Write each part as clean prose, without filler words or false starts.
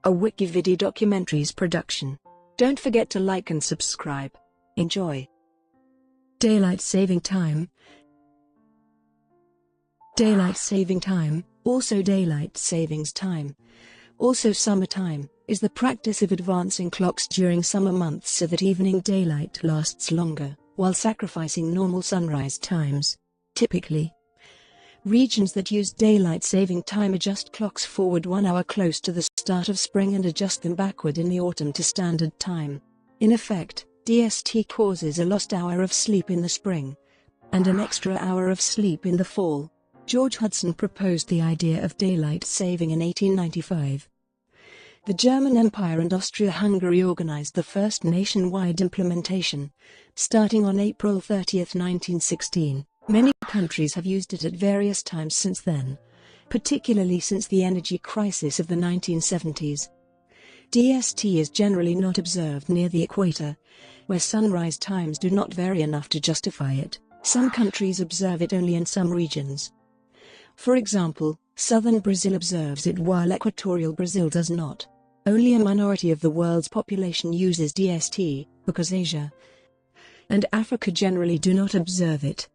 a WikiVidi Documentaries production. Don't forget to like and subscribe. Enjoy. Daylight saving time. Daylight saving time, also daylight savings time, also summertime, is the practice of advancing clocks during summer months so that evening daylight lasts longer, while sacrificing normal sunrise times. Typically, regions that use daylight saving time adjust clocks forward 1 hour close to the start of spring and adjust them backward in the autumn to standard time. In effect, DST causes a lost hour of sleep in the spring and an extra hour of sleep in the fall. George Hudson proposed the idea of daylight saving in 1895. The German Empire and Austria-Hungary organized the first nationwide implementation, starting on April 30, 1916. Many countries have used it at various times since then, particularly since the energy crisis of the 1970s. DST is generally not observed near the equator, where sunrise times do not vary enough to justify it. Some countries observe it only in some regions. For example, southern Brazil observes it while equatorial Brazil does not. Only a minority of the world's population uses DST, because Asia and Africa generally do not observe it.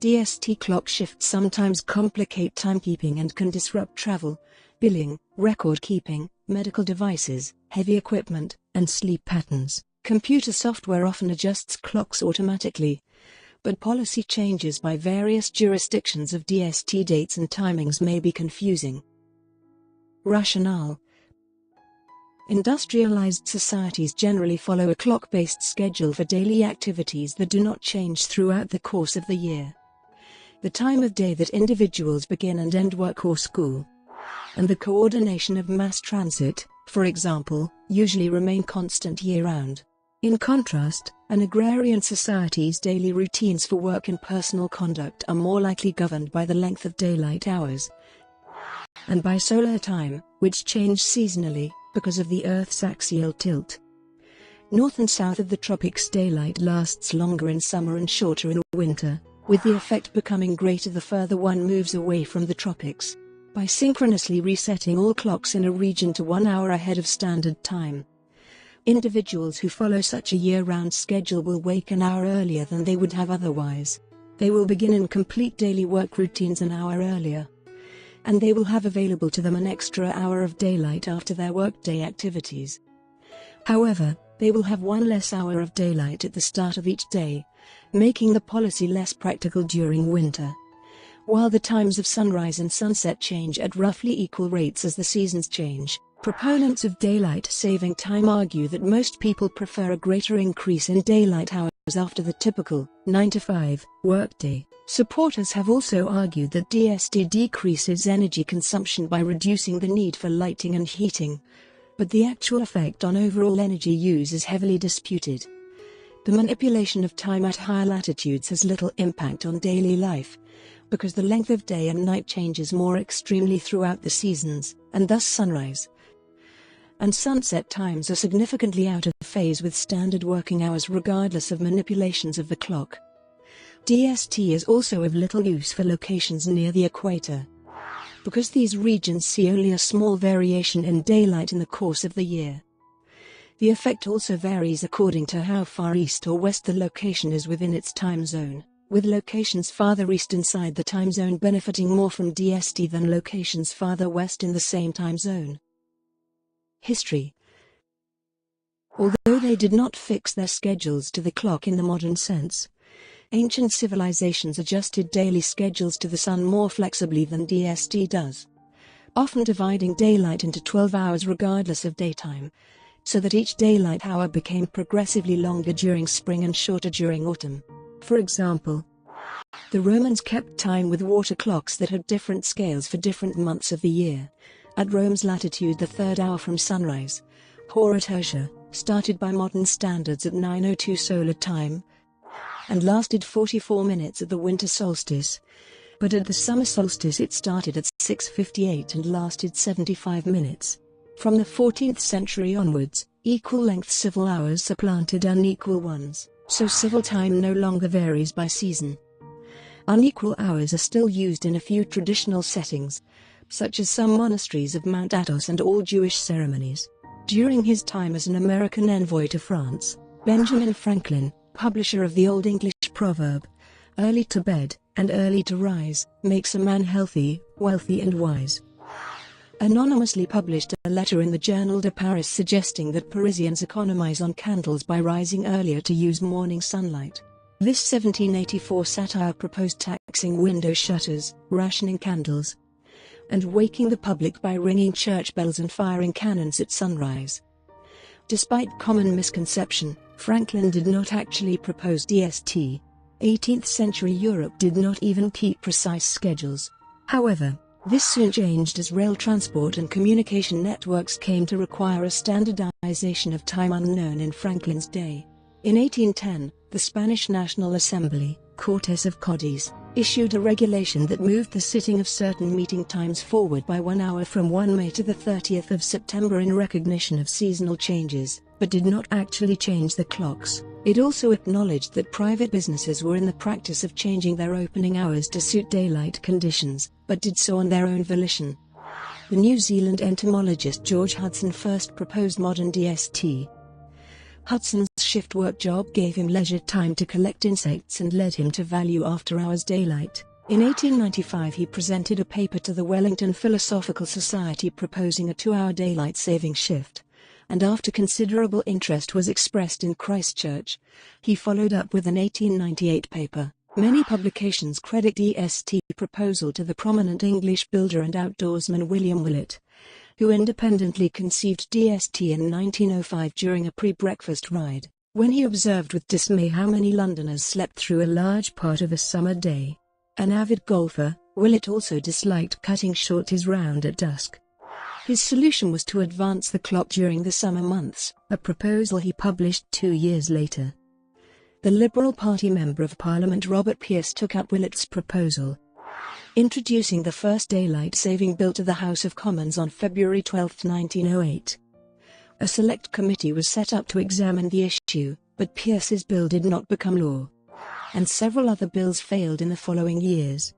DST clock shifts sometimes complicate timekeeping and can disrupt travel, billing, record-keeping, medical devices, heavy equipment, and sleep patterns. Computer software often adjusts clocks automatically, but policy changes by various jurisdictions of DST dates and timings may be confusing. Rationale. Industrialized societies generally follow a clock-based schedule for daily activities that do not change throughout the course of the year. The time of day that individuals begin and end work or school, and the coordination of mass transit, for example, usually remain constant year-round. In contrast, an agrarian society's daily routines for work and personal conduct are more likely governed by the length of daylight hours and by solar time, which change seasonally because of the Earth's axial tilt. North and south of the tropics, daylight lasts longer in summer and shorter in winter, with the effect becoming greater the further one moves away from the tropics. By synchronously resetting all clocks in a region to 1 hour ahead of standard time, individuals who follow such a year-round schedule will wake an hour earlier than they would have otherwise. They will begin and complete daily work routines an hour earlier, and they will have available to them an extra hour of daylight after their workday activities. However, they will have one less hour of daylight at the start of each day, making the policy less practical during winter. While the times of sunrise and sunset change at roughly equal rates as the seasons change, proponents of daylight saving time argue that most people prefer a greater increase in daylight hours after the typical 9-to-5 workday. Supporters have also argued that DST decreases energy consumption by reducing the need for lighting and heating, but the actual effect on overall energy use is heavily disputed. The manipulation of time at higher latitudes has little impact on daily life, because the length of day and night changes more extremely throughout the seasons, and thus sunrise and sunset times are significantly out of phase with standard working hours regardless of manipulations of the clock. DST is also of little use for locations near the equator, because these regions see only a small variation in daylight in the course of the year. The effect also varies according to how far east or west the location is within its time zone, with locations farther east inside the time zone benefiting more from DST than locations farther west in the same time zone. History. Although they did not fix their schedules to the clock in the modern sense, ancient civilizations adjusted daily schedules to the sun more flexibly than DST does, often dividing daylight into 12 hours regardless of daytime, so that each daylight hour became progressively longer during spring and shorter during autumn. For example, the Romans kept time with water clocks that had different scales for different months of the year. At Rome's latitude, the third hour from sunrise, Hora Tertia, started by modern standards at 9:02 solar time and lasted 44 minutes at the winter solstice, but at the summer solstice it started at 6:58 and lasted 75 minutes. From the 14th century onwards, equal-length civil hours supplanted unequal ones, so civil time no longer varies by season. Unequal hours are still used in a few traditional settings, such as some monasteries of Mount Athos and all Jewish ceremonies. During his time as an American envoy to France, Benjamin Franklin, publisher of the Old English proverb, "Early to bed, and early to rise, makes a man healthy, wealthy and wise," anonymously published a letter in the Journal de Paris suggesting that Parisians economize on candles by rising earlier to use morning sunlight. This 1784 satire proposed taxing window shutters, rationing candles, and waking the public by ringing church bells and firing cannons at sunrise. Despite common misconception, Franklin did not actually propose DST. 18th century Europe did not even keep precise schedules. However, this soon changed as rail transport and communication networks came to require a standardization of time unknown in Franklin's day. In 1810, the Spanish National Assembly, Cortes of Cadiz, issued a regulation that moved the sitting of certain meeting times forward by 1 hour from 1 May to the 30th of September in recognition of seasonal changes, but did not actually change the clocks. It also acknowledged that private businesses were in the practice of changing their opening hours to suit daylight conditions, but did so on their own volition. The New Zealand entomologist George Hudson first proposed modern DST. Hudson's shift work job gave him leisure time to collect insects and led him to value after-hours daylight. In 1895 he presented a paper to the Wellington Philosophical Society proposing a 2-hour daylight saving shift, and after considerable interest was expressed in Christchurch, he followed up with an 1898 paper. Many publications credit DST proposal to the prominent English builder and outdoorsman William Willett, who independently conceived DST in 1905 during a pre-breakfast ride, when he observed with dismay how many Londoners slept through a large part of a summer day. An avid golfer, Willett also disliked cutting short his round at dusk. His solution was to advance the clock during the summer months, a proposal he published 2 years later. The Liberal Party Member of Parliament Robert Pearce took up Willett's proposal, introducing the first daylight saving bill to the House of Commons on February 12, 1908. A select committee was set up to examine the issue, but Pearce's bill did not become law, and several other bills failed in the following years.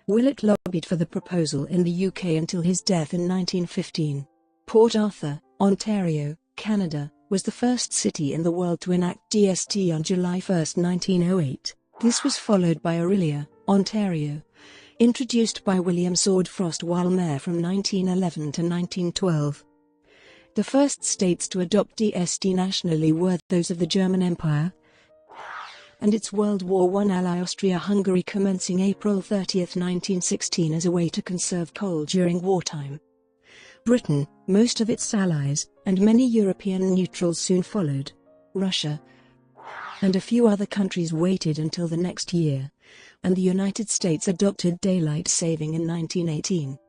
Willett lobbied for the proposal in the UK until his death in 1915. Port Arthur, Ontario, Canada, was the first city in the world to enact DST on July 1, 1908. This was followed by Orillia, Ontario, introduced by William Swordfrost while mayor from 1911 to 1912. The first states to adopt DST nationally were those of the German Empire and its World War I ally Austria-Hungary commencing April 30, 1916 as a way to conserve coal during wartime. Britain, most of its allies, and many European neutrals soon followed. Russia and a few other countries waited until the next year, and the United States adopted daylight saving in 1918.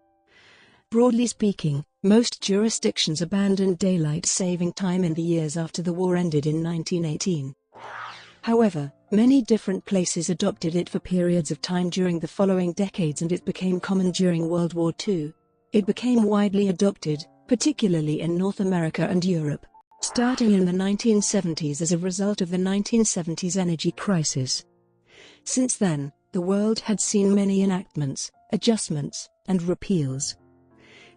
Broadly speaking, most jurisdictions abandoned daylight saving time in the years after the war ended in 1918. However, many different places adopted it for periods of time during the following decades and it became common during World War II. It became widely adopted, particularly in North America and Europe, starting in the 1970s as a result of the 1970s energy crisis. Since then, the world had seen many enactments, adjustments, and repeals.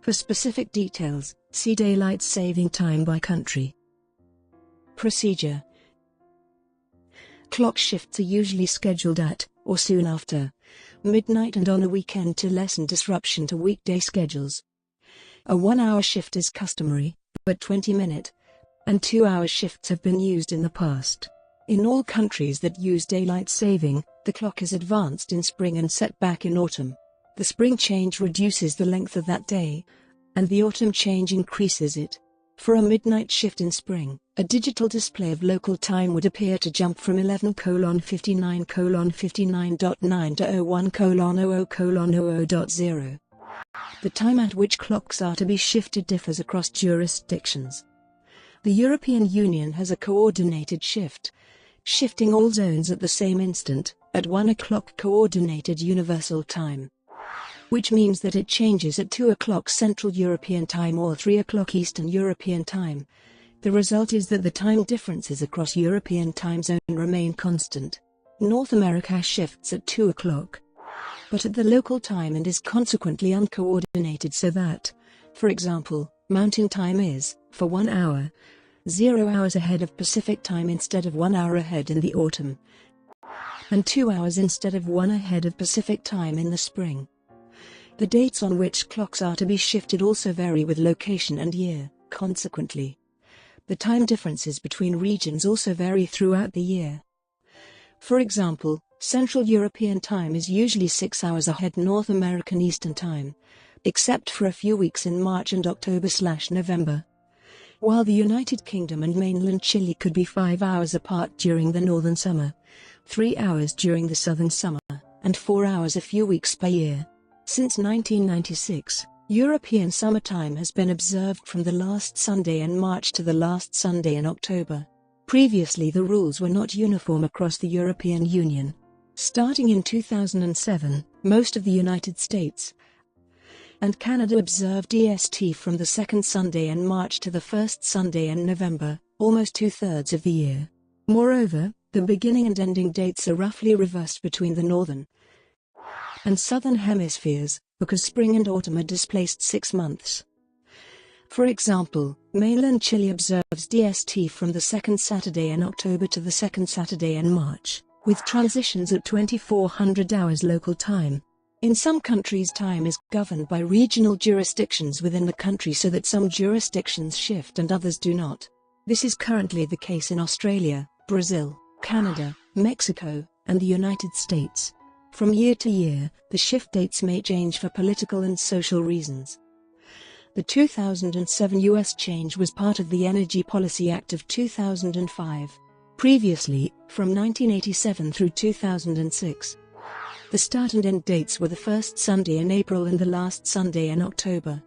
For specific details, see daylight saving time by country. Procedure. Clock shifts are usually scheduled at, or soon after, midnight and on a weekend to lessen disruption to weekday schedules. A 1-hour shift is customary, but 20-minute and 2-hour shifts have been used in the past. In all countries that use daylight saving, the clock is advanced in spring and set back in autumn. The spring change reduces the length of that day, and the autumn change increases it. For a midnight shift in spring, a digital display of local time would appear to jump from 11:59:59.9 to 01:00:00.0. The time at which clocks are to be shifted differs across jurisdictions. The European Union has a coordinated shift, shifting all zones at the same instant, at 1 o'clock Coordinated Universal Time, which means that it changes at 2 o'clock Central European Time or 3 o'clock Eastern European Time. The result is that the time differences across European time zone remain constant. North America shifts at 2 o'clock. but at the local time and is consequently uncoordinated so that, for example, Mountain Time is, for 1 hour, 0 hours ahead of Pacific Time instead of 1 hour ahead in the autumn, and 2 hours instead of 1 ahead of Pacific Time in the spring. The dates on which clocks are to be shifted also vary with location and year. Consequently, the time differences between regions also vary throughout the year. For example, Central European Time is usually 6 hours ahead North American Eastern Time, except for a few weeks in March and October/November. While the United Kingdom and mainland Chile could be 5 hours apart during the northern summer, 3 hours during the southern summer, and 4 hours a few weeks per year. Since 1996, European summertime has been observed from the last Sunday in March to the last Sunday in October. Previously the rules were not uniform across the European Union. Starting in 2007, most of the United States and Canada observed EST from the second Sunday in March to the first Sunday in November, almost 2/3 of the year. Moreover, the beginning and ending dates are roughly reversed between the northern and southern hemispheres, because spring and autumn are displaced 6 months. For example, mainland Chile observes DST from the second Saturday in October to the second Saturday in March, with transitions at 2400 hours local time. In some countries time is governed by regional jurisdictions within the country so that some jurisdictions shift and others do not. This is currently the case in Australia, Brazil, Canada, Mexico, and the United States. From year to year, the shift dates may change for political and social reasons. The 2007 U.S. change was part of the Energy Policy Act of 2005. Previously, from 1987 through 2006, the start and end dates were the first Sunday in April and the last Sunday in October,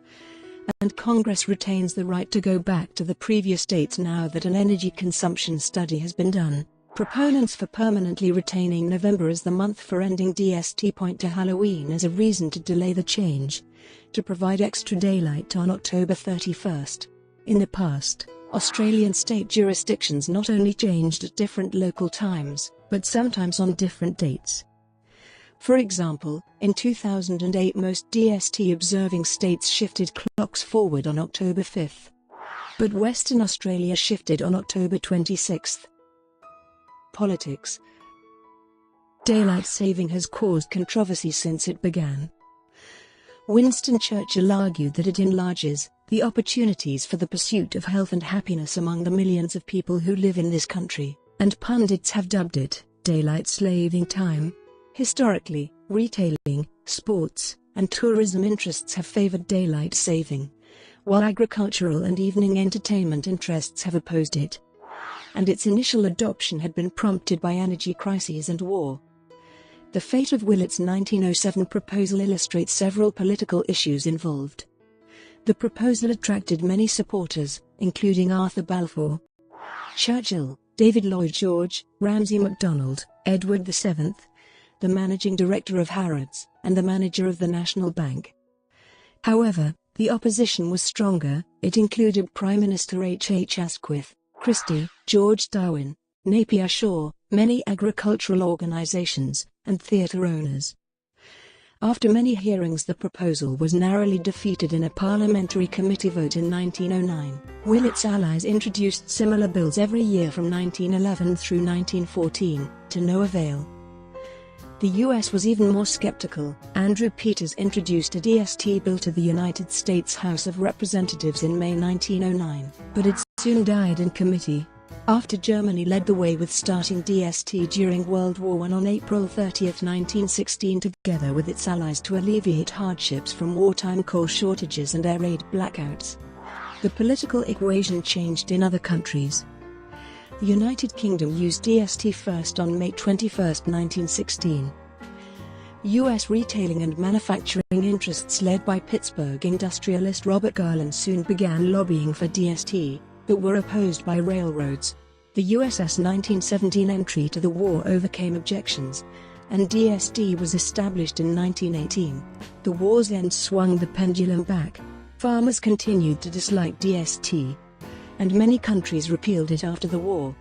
and Congress retains the right to go back to the previous dates now that an energy consumption study has been done. Proponents for permanently retaining November as the month for ending DST point to Halloween as a reason to delay the change, to provide extra daylight on October 31st. In the past, Australian state jurisdictions not only changed at different local times, but sometimes on different dates. For example, in 2008 most DST observing states shifted clocks forward on October 5, but Western Australia shifted on October 26. Politics. Daylight saving has caused controversy since it began. Winston Churchill argued that it enlarges the opportunities for the pursuit of health and happiness among the millions of people who live in this country, and pundits have dubbed it daylight saving time. Historically, retailing, sports, and tourism interests have favored daylight saving, while agricultural and evening entertainment interests have opposed it. And its initial adoption had been prompted by energy crises and war. The fate of Willett's 1907 proposal illustrates several political issues involved. The proposal attracted many supporters, including Arthur Balfour, Churchill, David Lloyd George, Ramsay MacDonald, Edward VII, the managing director of Harrods, and the manager of the National Bank. However, the opposition was stronger. It included Prime Minister H. Asquith, Christie, George Darwin, Napier Shaw, many agricultural organizations, and theatre owners. After many hearings, the proposal was narrowly defeated in a parliamentary committee vote in 1909. Willett's allies introduced similar bills every year from 1911 through 1914, to no avail. The U.S. was even more skeptical. Andrew Peters introduced a DST bill to the United States House of Representatives in May 1909, but it soon died in committee. After Germany led the way with starting DST during World War I on April 30, 1916 together with its allies to alleviate hardships from wartime coal shortages and air raid blackouts, the political equation changed in other countries. The United Kingdom used DST first on May 21, 1916. U.S. retailing and manufacturing interests led by Pittsburgh industrialist Robert Garland soon began lobbying for DST, but were opposed by railroads. The USS 1917 entry to the war overcame objections, and DST was established in 1918. The war's end swung the pendulum back. Farmers continued to dislike DST, and many countries repealed it after the war.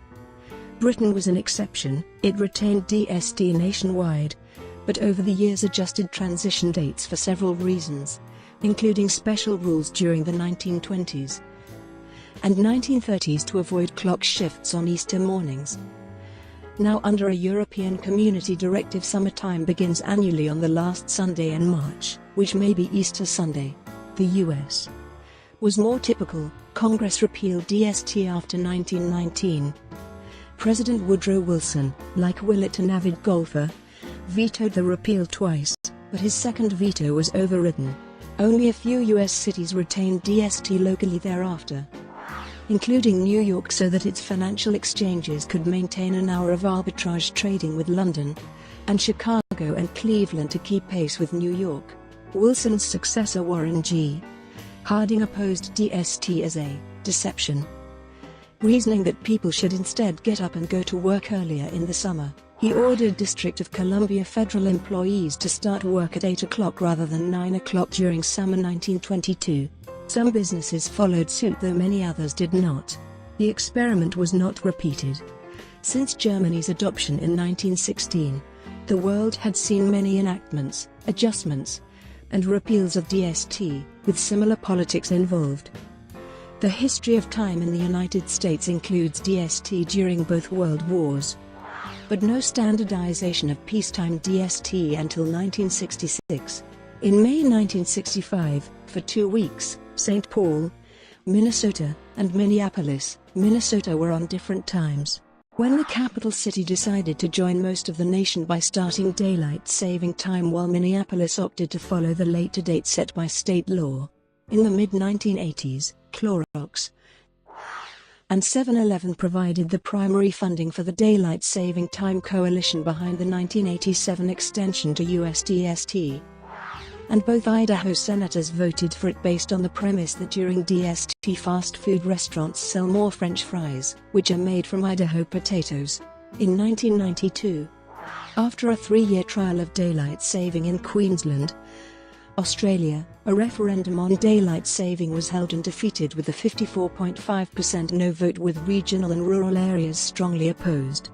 Britain was an exception. It retained DST nationwide, but over the years adjusted transition dates for several reasons, including special rules during the 1920s and 1930s to avoid clock shifts on Easter mornings. Now under a European Community Directive, summertime begins annually on the last Sunday in March, which may be Easter Sunday. The U.S. was more typical. Congress repealed DST after 1919. President Woodrow Wilson, like Willett, an avid golfer, vetoed the repeal twice, but his second veto was overridden. Only a few U.S. cities retained DST locally thereafter, including New York, so that its financial exchanges could maintain an hour of arbitrage trading with London, and Chicago and Cleveland to keep pace with New York. Wilson's successor Warren G. Harding opposed DST as a deception, reasoning that people should instead get up and go to work earlier in the summer. He ordered District of Columbia federal employees to start work at 8 o'clock rather than 9 o'clock during summer 1922. Some businesses followed suit, though many others did not. The experiment was not repeated. Since Germany's adoption in 1916, the world had seen many enactments, adjustments, and repeals of DST, with similar politics involved. The history of time in the United States includes DST during both world wars, but no standardization of peacetime DST until 1966. In May 1965, for 2 weeks, St. Paul, Minnesota, and Minneapolis, Minnesota were on different times. When the capital city decided to join most of the nation by starting daylight saving time, while Minneapolis opted to follow the later date set by state law. In the mid-1980s, Clorox and 7-Eleven provided the primary funding for the Daylight Saving Time Coalition behind the 1987 extension to USDST. And both Idaho senators voted for it based on the premise that during DST fast food restaurants sell more French fries, which are made from Idaho potatoes. In 1992, after a 3-year trial of daylight saving in Queensland, Australia, a referendum on daylight saving was held and defeated with a 54.5% no vote, with regional and rural areas strongly opposed,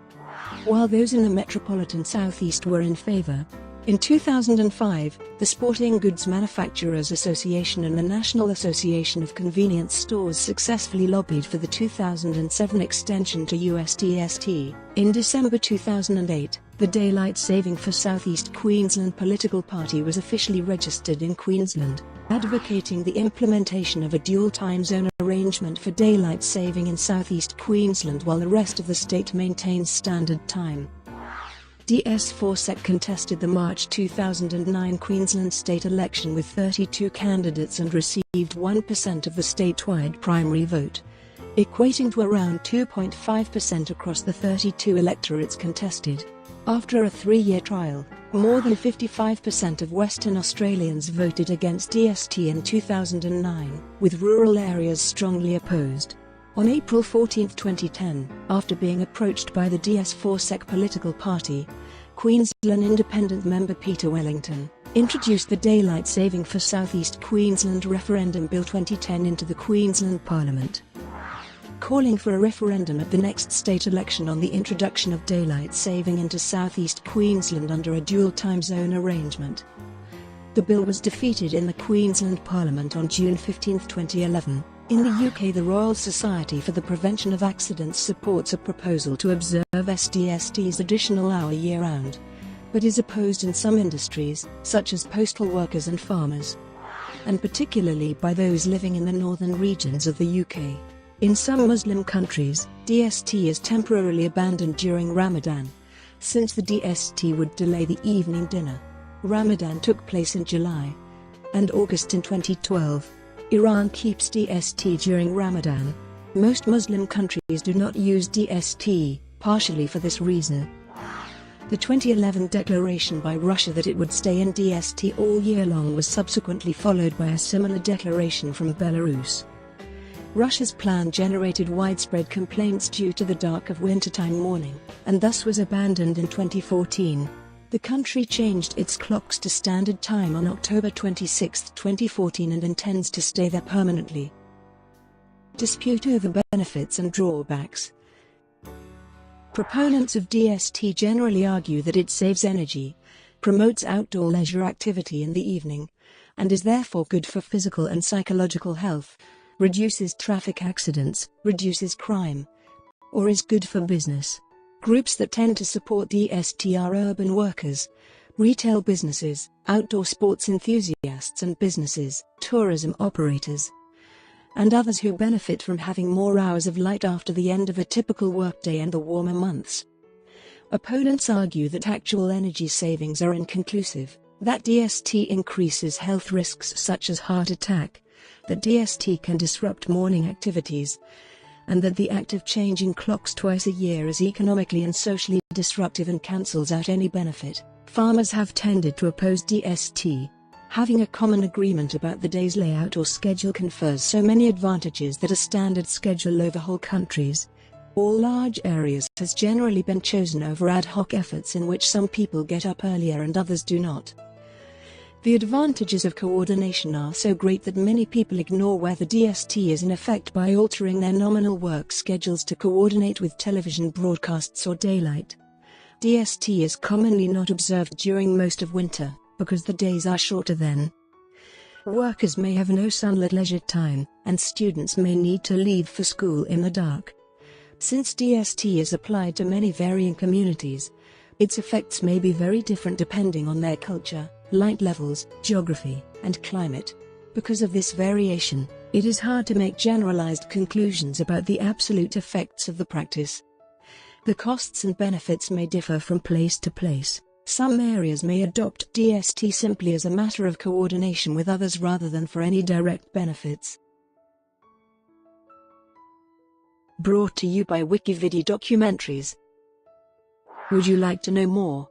while those in the metropolitan southeast were in favour. In 2005, the Sporting Goods Manufacturers Association and the National Association of Convenience Stores successfully lobbied for the 2007 extension to USDST. In December 2008, the Daylight Saving for Southeast Queensland political party was officially registered in Queensland, advocating the implementation of a dual time zone arrangement for daylight saving in southeast Queensland while the rest of the state maintains standard time. DS4SEC contested the March 2009 Queensland state election with 32 candidates and received 1% of the statewide primary vote, equating to around 2.5% across the 32 electorates contested. After a 3-year trial, more than 55% of Western Australians voted against DST in 2009, with rural areas strongly opposed. On April 14, 2010, after being approached by the DS4SEC political party, Queensland Independent member Peter Wellington introduced the Daylight Saving for Southeast Queensland Referendum Bill 2010 into the Queensland Parliament, calling for a referendum at the next state election on the introduction of daylight saving into southeast Queensland under a dual time zone arrangement. The bill was defeated in the Queensland Parliament on June 15, 2011. In the UK, the Royal Society for the Prevention of Accidents supports a proposal to observe SDST's additional hour year-round, but is opposed in some industries, such as postal workers and farmers, and particularly by those living in the northern regions of the UK. In some Muslim countries, DST is temporarily abandoned during Ramadan, since the DST would delay the evening dinner. Ramadan took place in July and August in 2012. Iran keeps DST during Ramadan. Most Muslim countries do not use DST, partially for this reason. The 2011 declaration by Russia that it would stay in DST all year long was subsequently followed by a similar declaration from Belarus. Russia's plan generated widespread complaints due to the dark of wintertime morning, and thus was abandoned in 2014. The country changed its clocks to standard time on October 26, 2014 and intends to stay there permanently. Dispute over benefits and drawbacks. Proponents of DST generally argue that it saves energy, promotes outdoor leisure activity in the evening, and is therefore good for physical and psychological health, reduces traffic accidents, reduces crime, or is good for business. Groups that tend to support DST are urban workers, retail businesses, outdoor sports enthusiasts and businesses, tourism operators, and others who benefit from having more hours of light after the end of a typical workday and the warmer months. Opponents argue that actual energy savings are inconclusive, that DST increases health risks such as heart attack, that DST can disrupt morning activities, and that the act of changing clocks twice a year is economically and socially disruptive and cancels out any benefit. Farmers have tended to oppose DST. Having a common agreement about the day's layout or schedule confers so many advantages that a standard schedule over whole countries, or large areas, has generally been chosen over ad hoc efforts in which some people get up earlier and others do not. The advantages of coordination are so great that many people ignore whether DST is in effect by altering their nominal work schedules to coordinate with television broadcasts or daylight. DST is commonly not observed during most of winter, because the days are shorter then. Workers may have no sunlit leisure time, and students may need to leave for school in the dark. Since DST is applied to many varying communities, its effects may be very different depending on their culture, light levels, geography, and climate. Because of this variation, it is hard to make generalized conclusions about the absolute effects of the practice. The costs and benefits may differ from place to place. Some areas may adopt DST simply as a matter of coordination with others rather than for any direct benefits. Brought to you by WikiVidi Documentaries. Would you like to know more?